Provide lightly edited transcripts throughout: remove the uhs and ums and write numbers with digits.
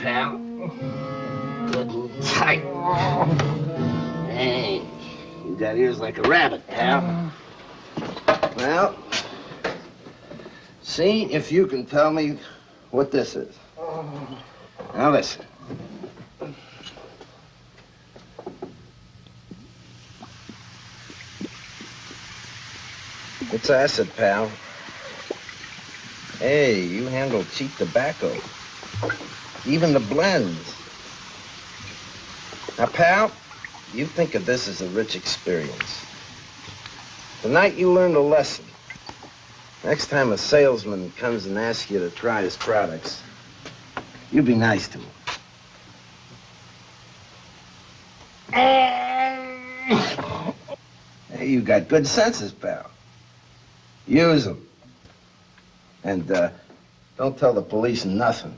pal. Good and tight. Hey, you got ears like a rabbit, pal. Well, see if you can tell me what this is. Now listen. It's acid, pal. Hey, you handle cheap tobacco. Even the blends. Now, pal, you think of this as a rich experience. Tonight you learned a lesson. Next time a salesman comes and asks you to try his products, you be nice to him. Hey, you got good senses, pal. Use them. And don't tell the police nothing.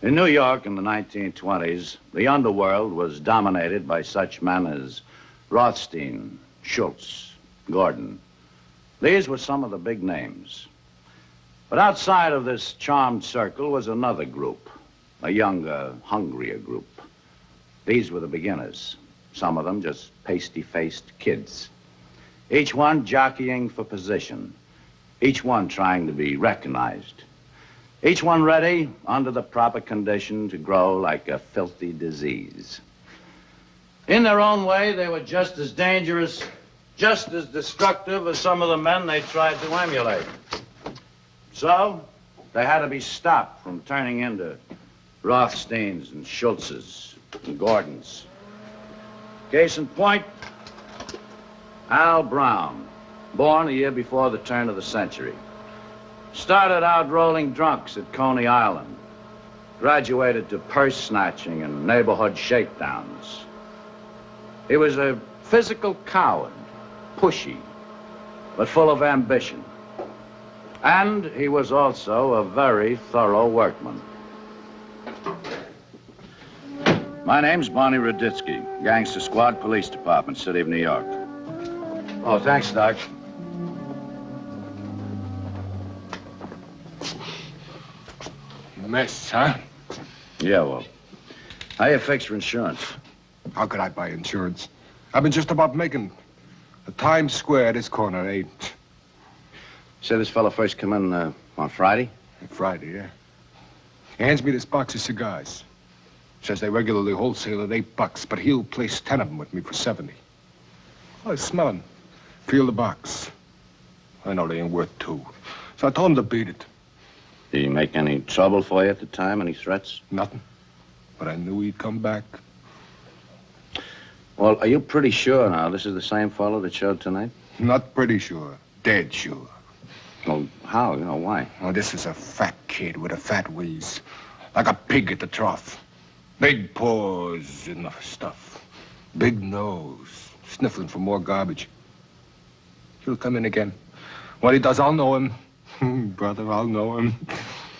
In New York in the 1920s, the underworld was dominated by such men as Rothstein, Schultz, Gordon. These were some of the big names. But outside of this charmed circle was another group, a younger, hungrier group. These were the beginners, some of them just pasty-faced kids. Each one jockeying for position, each one trying to be recognized. Each one ready, under the proper condition, to grow like a filthy disease. In their own way, they were just as dangerous, just as destructive as some of the men they tried to emulate. So, they had to be stopped from turning into Rothsteins and Schultzes and Gordons. Case in point, Al Brown, born a year before the turn of the century. Started out rolling drunks at Coney Island. Graduated to purse snatching and neighborhood shakedowns. He was a physical coward, pushy, but full of ambition. And he was also a very thorough workman. My name's Barney Ruditsky, Gangster Squad, Police Department, City of New York. Oh, thanks, Doc. Mess, huh? Yeah, well, how you fix for insurance? How could I buy insurance? I've been just about making the Times Square this corner ain't. Said this fella first come in on Friday? Friday, yeah. He hands me this box of cigars. Says they regularly wholesale at $8, but he'll place 10 of them with me for 70. I smell them. Feel the box. I know they ain't worth 2. So I told him to beat it. Did he make any trouble for you at the time? Any threats? Nothing. But I knew he'd come back. Well, are you pretty sure now this is the same fellow that showed tonight? Not pretty sure. Dead sure. Well, how? You know, why? Oh, this is a fat kid with a fat wheeze. Like a pig at the trough. Big paws in the stuff. Big nose. Sniffling for more garbage. He'll come in again. When he does, I'll know him. Brother, I'll know him.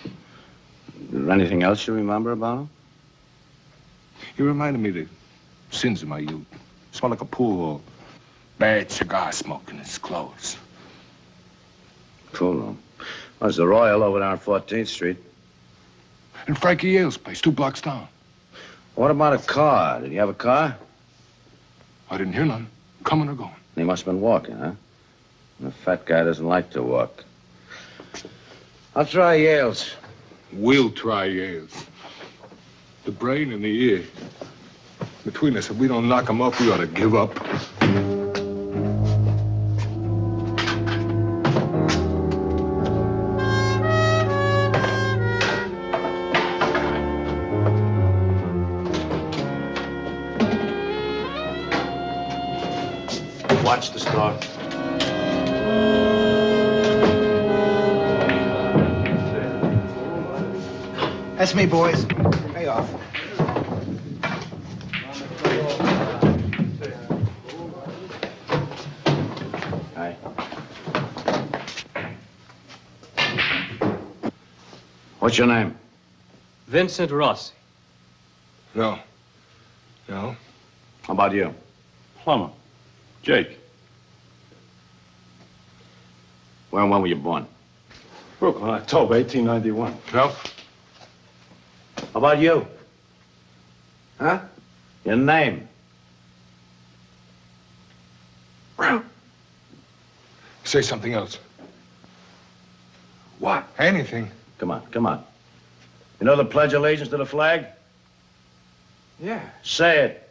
Is there anything else you remember about him? He reminded me of the sins of my youth. Smelled like a pool hall. Bad cigar smoke in his clothes. Cool. There's the Royal over there on 14th Street. And Frankie Yale's place, 2 blocks down. What about a car? Did he have a car? I didn't hear none. Coming or going? He must have been walking, huh? The fat guy doesn't like to walk. I'll try Yale's. We'll try Yale's. The brain and the ear. Between us, if we don't knock him off, we ought to give up. Watch the store. That's me, boys. Pay off. Hi. What's your name? Vincent Rossi. No. No. How about you? Plumber. Jake. Where and when were you born? Brooklyn, October 1891. No. How about you? Huh? Your name? Brown. Say something else. What? Anything. Come on, come on. You know the Pledge of Allegiance to the flag? Yeah. Say it.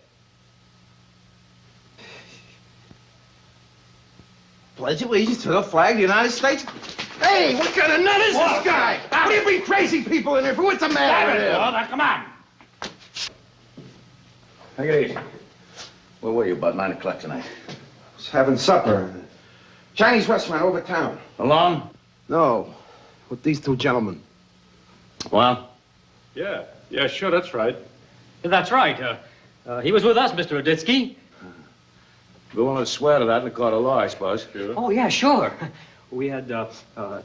Pledge allegiance to the flag of the United States. Hey, what kind of nut is this guy? What do you bring crazy people in here for? What's the matter with him? Now, come on. Take it easy. Where were you about 9 o'clock tonight? Was having supper. Chinese restaurant over town. Alone? No, with these two gentlemen. Well? Yeah, sure, that's right. That's right. He was with us, Mr. Ruditsky. We want to swear to that in the court of law, I suppose. Sure. Oh, yeah, sure. We had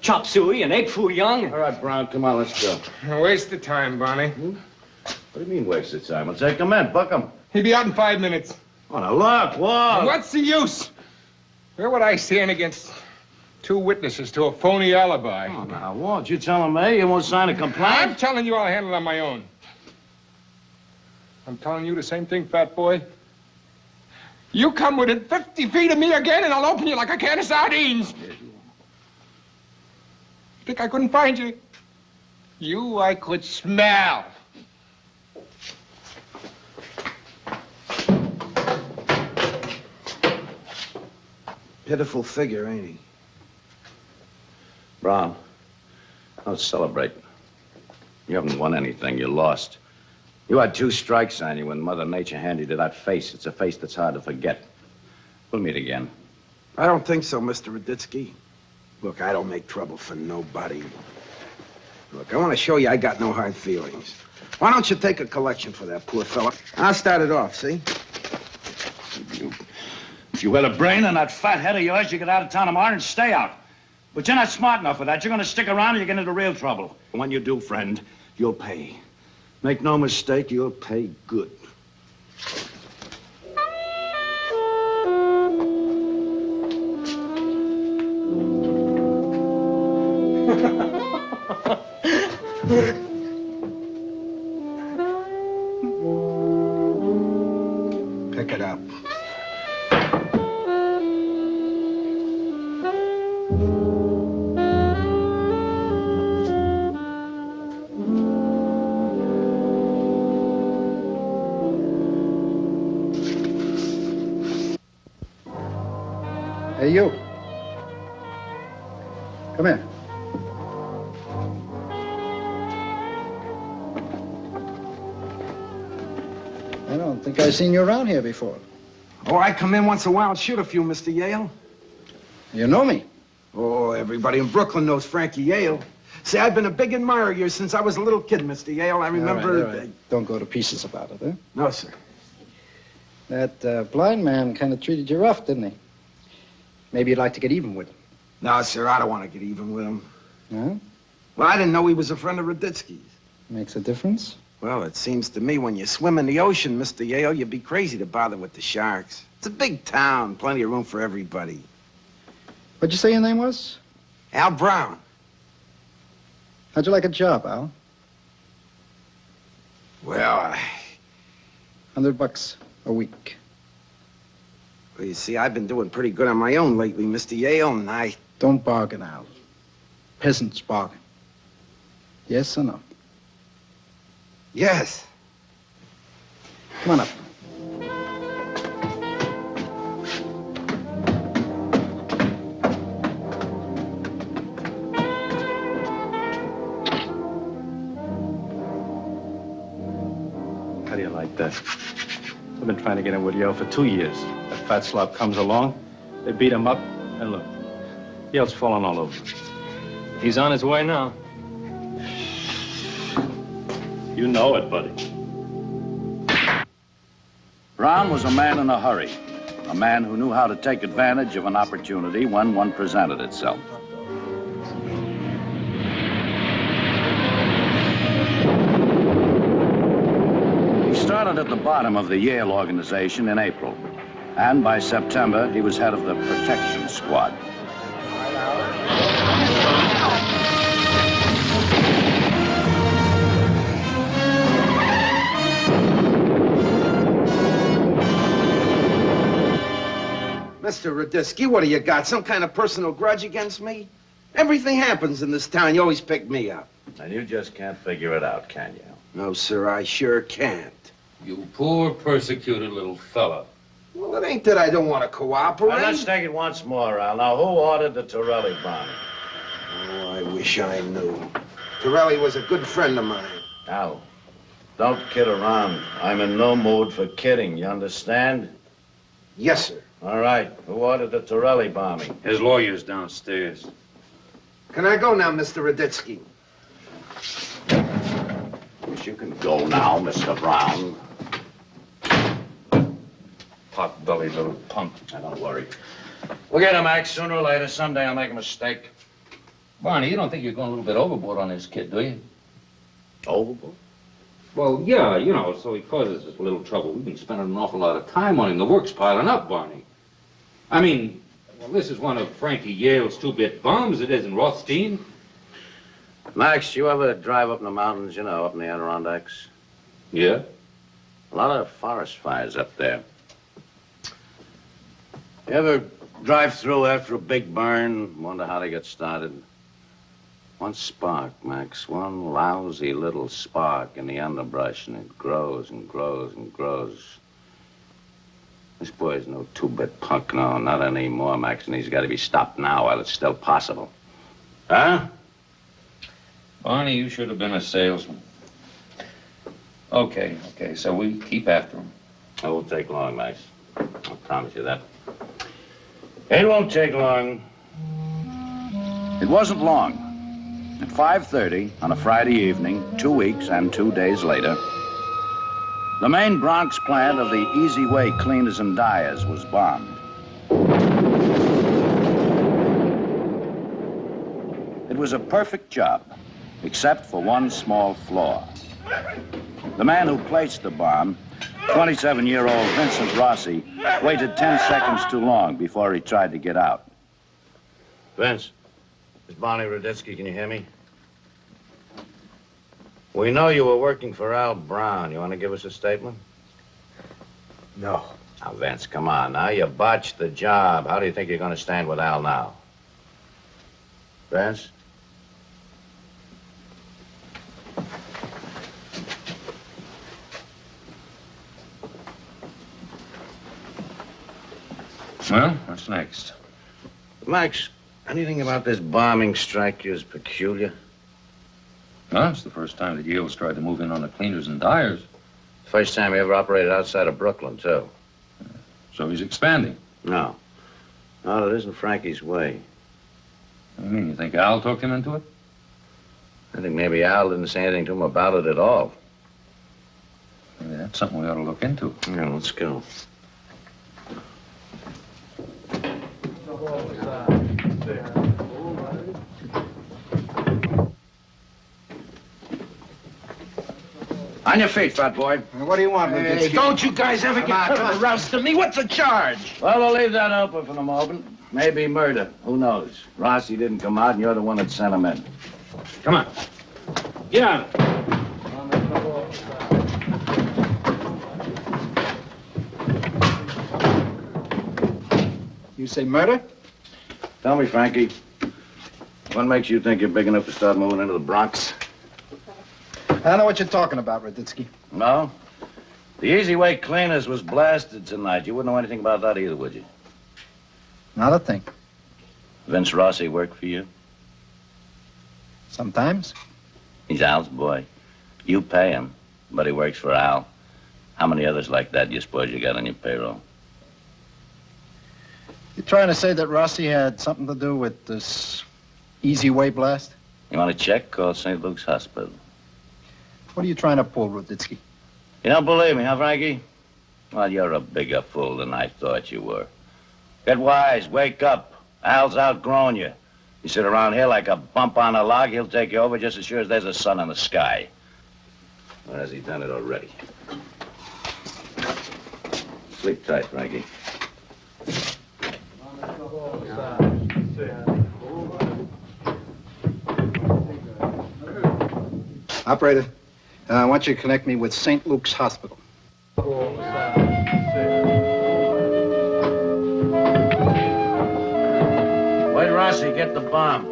chop suey and egg foo young. All right, Brown, come on, let's go. Waste of time, Barney. What do you mean waste of time? I'll take him in, book him. He'll be out in 5 minutes. Oh, now look, whoa. What's the use? Where would I stand against two witnesses to a phony alibi? Oh, now, won't you telling me you won't sign a I'm complaint? telling you I'll handle it on my own. I'm telling you the same thing, fat boy. You come within 50 feet of me again and I'll open you like a can of sardines. Think I couldn't find you? You I could smell. Pitiful figure, ain't he? Brown, don't celebrate. You haven't won anything, you lost. You had 2 strikes on you when Mother Nature handed you that face. It's a face that's hard to forget. We'll meet again. I don't think so, Mr. Ruditsky. Look, I don't make trouble for nobody. Look, I want to show you I got no hard feelings. Why don't you take a collection for that poor fella? I'll start it off, see? If you had a brain on that fat head of yours, you get out of town tomorrow and stay out. But you're not smart enough for that. You're going to stick around and you get into real trouble. And when you do, friend, you'll pay. Make no mistake, you'll pay good. Pick it up. Hey, you. Come here. I don't think I've seen you around here before. Oh, I come in once in a while and shoot a few, Mr. Yale. You know me. Oh, everybody in Brooklyn knows Frankie Yale. See, I've been a big admirer of yours since I was a little kid, Mr. Yale. I remember... All right. Don't go to pieces about it, huh? No, sir. That blind man kind of treated you rough, didn't he? Maybe you'd like to get even with him. No, sir, I don't want to get even with him. No? Well, I didn't know he was a friend of Ruditsky's. Makes a difference? Well, it seems to me when you swim in the ocean, Mr. Yale, you'd be crazy to bother with the sharks. It's a big town, plenty of room for everybody. What'd you say your name was? Al Brown. How'd you like a job, Al? Well, $100 a week. Well, you see, I've been doing pretty good on my own lately, Mr. Yale, and I... Don't bargain, Al. Peasants bargain. Yes or no? Yes. Come on up. How do you like that? I've been trying to get in with Yale for 2 years. That fat slob comes along, they beat him up, and look, Yale's falling all over. He's on his way now. You know it, buddy. Brown was a man in a hurry. A man who knew how to take advantage of an opportunity when one presented itself. started at the bottom of the Yale organization in April. And by September, he was head of the protection squad. Mr. Ruditsky, what do you got? Some kind of personal grudge against me? Everything happens in this town. You always pick me up. And you just can't figure it out, can you? No, sir, I sure can't. You poor, persecuted little fella. Well, it ain't that I don't want to cooperate. Well, let's take it once more, Al. Now, who ordered the Torelli bombing? Oh, I wish I knew. Torelli was a good friend of mine. Al, don't kid around. I'm in no mood for kidding, you understand? Yes, sir. All right, who ordered the Torelli bombing? His lawyer's downstairs. Can I go now, Mr. Ruditsky? Yes, you can go now, Mr. Brown. Pot-bellied little punk. Now, don't worry. We'll get him, Max, sooner or later. Someday I'll make a mistake. Barney, you don't think you're going a little bit overboard on this kid, do you? Overboard? Well, yeah, you know, so he causes us a little trouble. We've been spending an awful lot of time on him. The work's piling up, Barney. I mean, well, this is one of Frankie Yale's two-bit bombs. It isn't Rothstein. Max, you ever drive up in the mountains, you know, up in the Adirondacks? Yeah? A lot of forest fires up there. You ever drive through after a big burn, wonder how they get started? One spark, Max, one lousy little spark in the underbrush, and it grows and grows and grows. This boy's no two-bit punk, no, not anymore, Max, and he's got to be stopped now while it's still possible. Huh? Barney, you should have been a salesman. Okay, so we keep after him. It won't take long, Max. I promise you that. It won't take long. It wasn't long. At 5:30 on a Friday evening, 2 weeks and 2 days later, the main Bronx plant of the Easy Way Cleaners and Dyers was bombed. It was a perfect job, except for one small flaw. The man who placed the bomb, 27-year-old Vincent Rossi, waited 10 seconds too long before he tried to get out. Vince, it's Barney Ruditsky. Can you hear me? We know you were working for Al Brown. You want to give us a statement? No. Now, Vince, come on. Now, you botched the job. How do you think you're going to stand with Al now? Vince? Well, what's next? Max, anything about this bombing strike you as peculiar? Well, it's the first time that Yale's tried to move in on the cleaners and dyers. First time he ever operated outside of Brooklyn, too. So he's expanding. No. No, that isn't Frankie's way. I mean, you think Al talked him into it? I think maybe Al didn't say anything to him about it at all. Maybe that's something we ought to look into. Yeah, let's go. On your feet, fat boy. What do you want, Hey, don't you guys ever get cut of the roust to me? What's the charge? Well, we'll leave that open for the moment. Maybe murder. Who knows? Rossi didn't come out, and you're the one that sent him in. Come on. Get on. You say murder? Tell me, Frankie, what makes you think you're big enough to start moving into the Bronx? I don't know what you're talking about, Ruditsky. No? The Easy Way Cleaners was blasted tonight. You wouldn't know anything about that either, would you? Not a thing. Vince Rossi work for you? Sometimes. He's Al's boy. You pay him, but he works for Al. How many others like that do you suppose you got on your payroll? You're trying to say that Rossi had something to do with this Easy Way blast? You want to check? Call St. Luke's Hospital. What are you trying to pull, Ruditsky? You don't believe me, huh, Frankie? Well, you're a bigger fool than I thought you were. Get wise, wake up. Al's outgrown you. You sit around here like a bump on a log, he'll take you over just as sure as there's a sun in the sky. Or has he done it already? Sleep tight, Frankie. Operator, I want you to connect me with St. Luke's Hospital. Where'd Rossi get the bomb?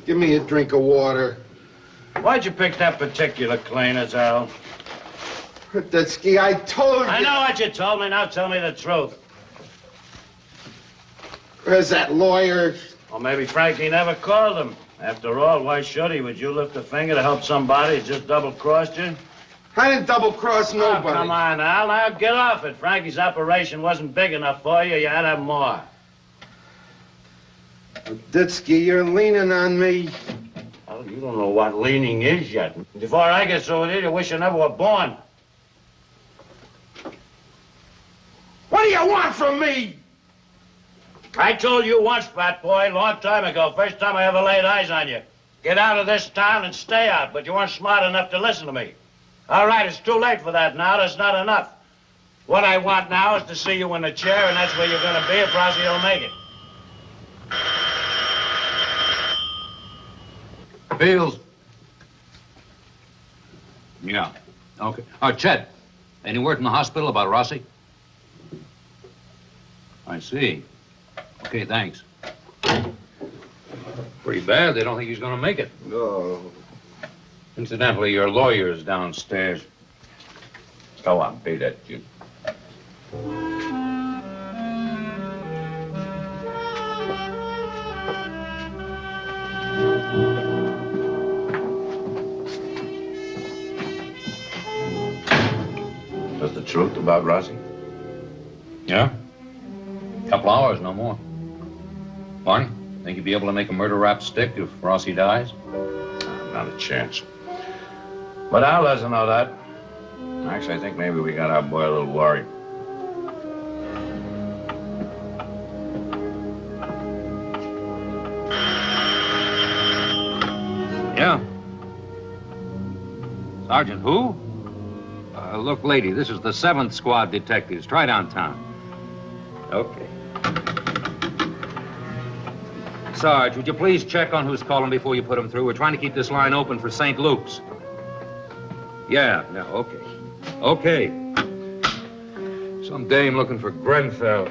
Give me a drink of water. Why'd you pick that particular cleaners, Al? Ruditsky, I told you. I know what you told me. Now tell me the truth. Where's that lawyer? Or maybe Frankie never called him. After all, why should he? Would you lift a finger to help somebody who just double-crossed you? I didn't double-cross nobody. Oh, come on, Al. Now get off it. Frankie's operation wasn't big enough for you. You had to have more. Ruditsky, you're leaning on me. Well, you don't know what leaning is yet. Before I get through with you, you wish you never were born. What do you want from me? I told you once, fat boy, long time ago, first time I ever laid eyes on you. Get out of this town and stay out, but you weren't smart enough to listen to me. All right, it's too late for that now. That's not enough. What I want now is to see you in the chair, and that's where you're going to be if Rossi don't make it. Fields. Yeah. Okay. Chet, any word from the hospital about Rossi? I see. Okay, thanks. Pretty bad. They don't think he's going to make it. No. Incidentally, your lawyer's downstairs. Go on, pay that dude. That's the truth about Rossi? Yeah? Couple hours, no more. Barney, think you'd be able to make a murder rap stick if Rossi dies? Not a chance. But Al doesn't know that. Actually, I think maybe we got our boy a little worried. Yeah. Sergeant who? Look, lady, this is the 7th Squad detectives. Try downtown. Okay. Sarge, would you please check on who's calling before you put him through? We're trying to keep this line open for St. Luke's. Yeah, okay. Okay. Some dame looking for Grenfell.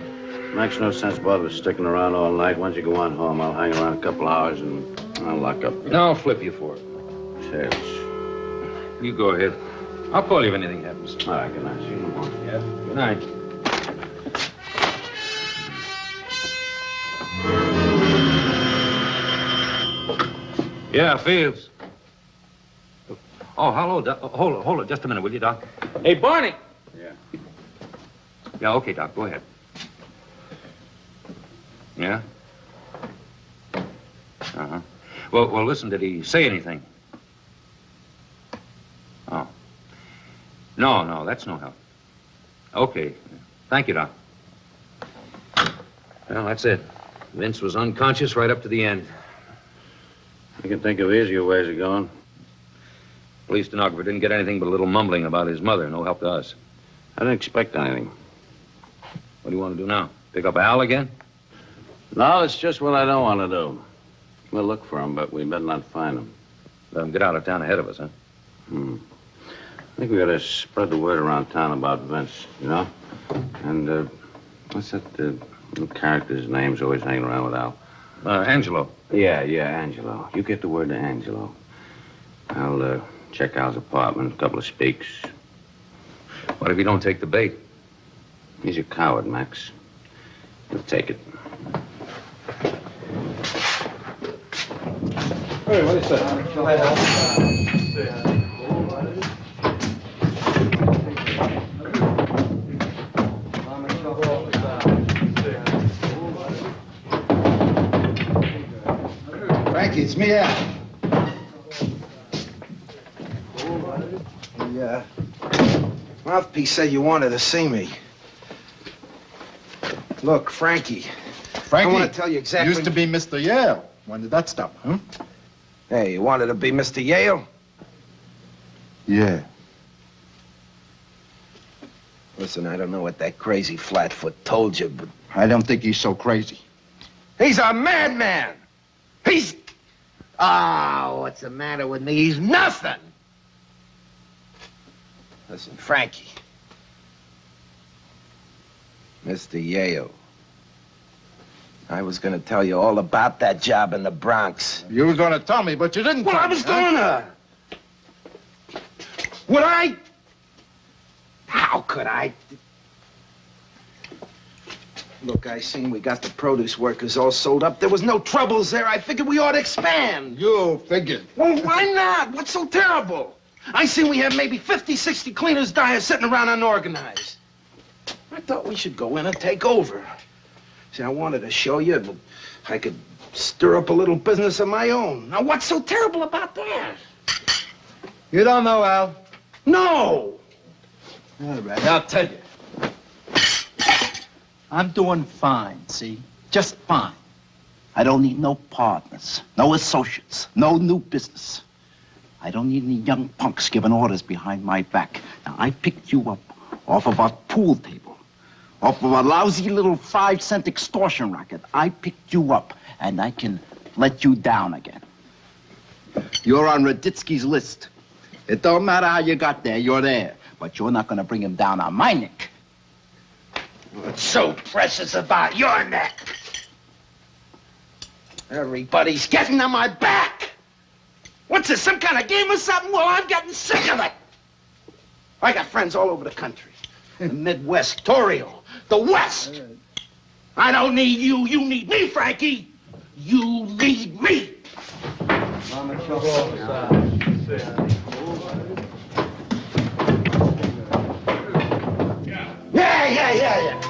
Makes no sense bother sticking around all night. Once you go on home, I'll hang around a couple hours and I'll lock up. I'll flip you for it. Cheers. You go ahead. I'll call you if anything happens. All right, good night. See you in the morning. Yeah, good night. Yeah, Fields. Oh, hello, Doc. Hold it just a minute, will you, Doc? Hey, Barney! Yeah. Yeah, okay, Doc, go ahead. Yeah? Uh-huh. Well, listen, did he say anything? Oh. No, that's no help. Okay. Thank you, Doc. Well, that's it. Vince was unconscious right up to the end. I can think of easier ways of going. Police stenographer didn't get anything but a little mumbling about his mother. No help to us. I didn't expect anything. What do you want to do now? Pick up Al again? No, it's just what I don't want to do. We'll look for him, but we better not find him. Let him get out of town ahead of us, huh? I think we gotta spread the word around town about Vince, you know? And, what's that, little character's name's always hanging around with Al? Angelo. Yeah, Angelo. You get the word to Angelo. I'll, check Al's apartment, a couple of speaks. What if you don't take the bait? He's a coward, Max. He'll take it. Hey, what is that? Frankie, it's me, Al. The mouthpiece said you wanted to see me. Look, Frankie. I want to tell you exactly. Used to be Mr. Yale. When did that stop, huh? Hey, you wanted to be Mr. Yale? Yeah. Listen, I don't know what that crazy flatfoot told you, but I don't think he's so crazy. he's a madman. He's... Oh, what's the matter with me? He's nothing. Listen, Frankie. Mr. Yale. I was gonna tell you all about that job in the Bronx. You were gonna tell me, but you didn't Well, tell I me, was huh? gonna. Would I? How could I? Look, I seen we got the produce workers all sold up. There was no troubles there. I figured we ought to expand. You figured. Well, why not? What's so terrible? I seen we have maybe 50, 60 cleaners, dyers sitting around unorganized. I thought we should go in and take over. See, I wanted to show you that I could stir up a little business of my own. Now, what's so terrible about that? You don't know, Al. No! All right, I'll tell you. I'm doing fine, see? Just fine. I don't need no partners, no associates, no new business. I don't need any young punks giving orders behind my back. Now, I picked you up off of a pool table, off of a lousy little 5-cent extortion racket. I picked you up, and I can let you down again. You're on Ruditsky's list. It don't matter how you got there, you're there. But you're not gonna bring him down on my neck. What's so precious about your neck? Everybody's getting on my back. What's this, some kind of game or something? Well, I'm getting sick of it. I got friends all over the country. The Midwest, Torio, the West. I don't need you. You need me, Frankie. You need me. Yeah.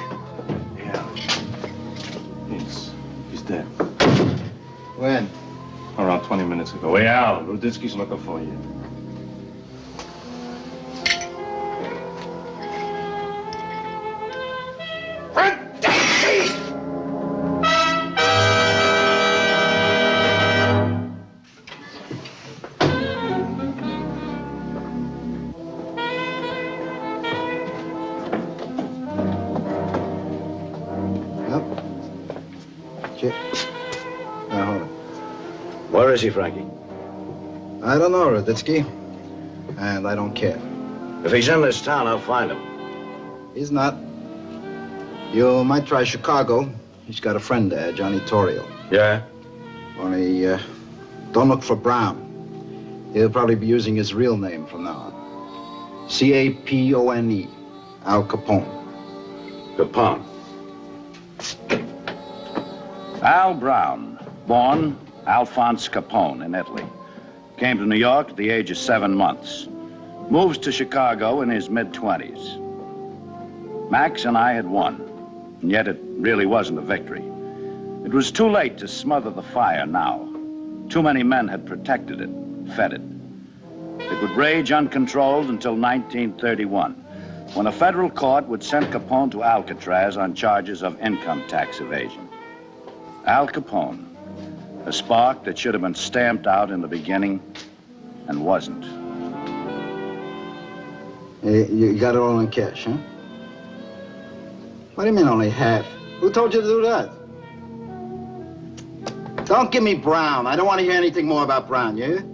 He's dead. When? Around 20 minutes ago. Hey, Al, Ruditsky's looking for you. Now, hold on. Where is he, Frankie? I don't know, Ruditsky. And I don't care. If he's in this town, I'll find him. He's not. You might try Chicago. He's got a friend there, Johnny Torio. Yeah? Only, don't look for Brown. He'll probably be using his real name from now on. Capone. Al Capone. Capone. Al Brown, born Alphonse Capone in Italy. Came to New York at the age of 7 months. Moves to Chicago in his mid-20s. Max and I had won, and yet it really wasn't a victory. It was too late to smother the fire now. Too many men had protected it, fed it. It would rage uncontrolled until 1931, when a federal court would send Capone to Alcatraz on charges of income tax evasion. Al Capone, a spark that should have been stamped out in the beginning and wasn't. You got it all in cash, huh? What do you mean only half? Who told you to do that? Don't give me Brown. I don't want to hear anything more about Brown, you hear?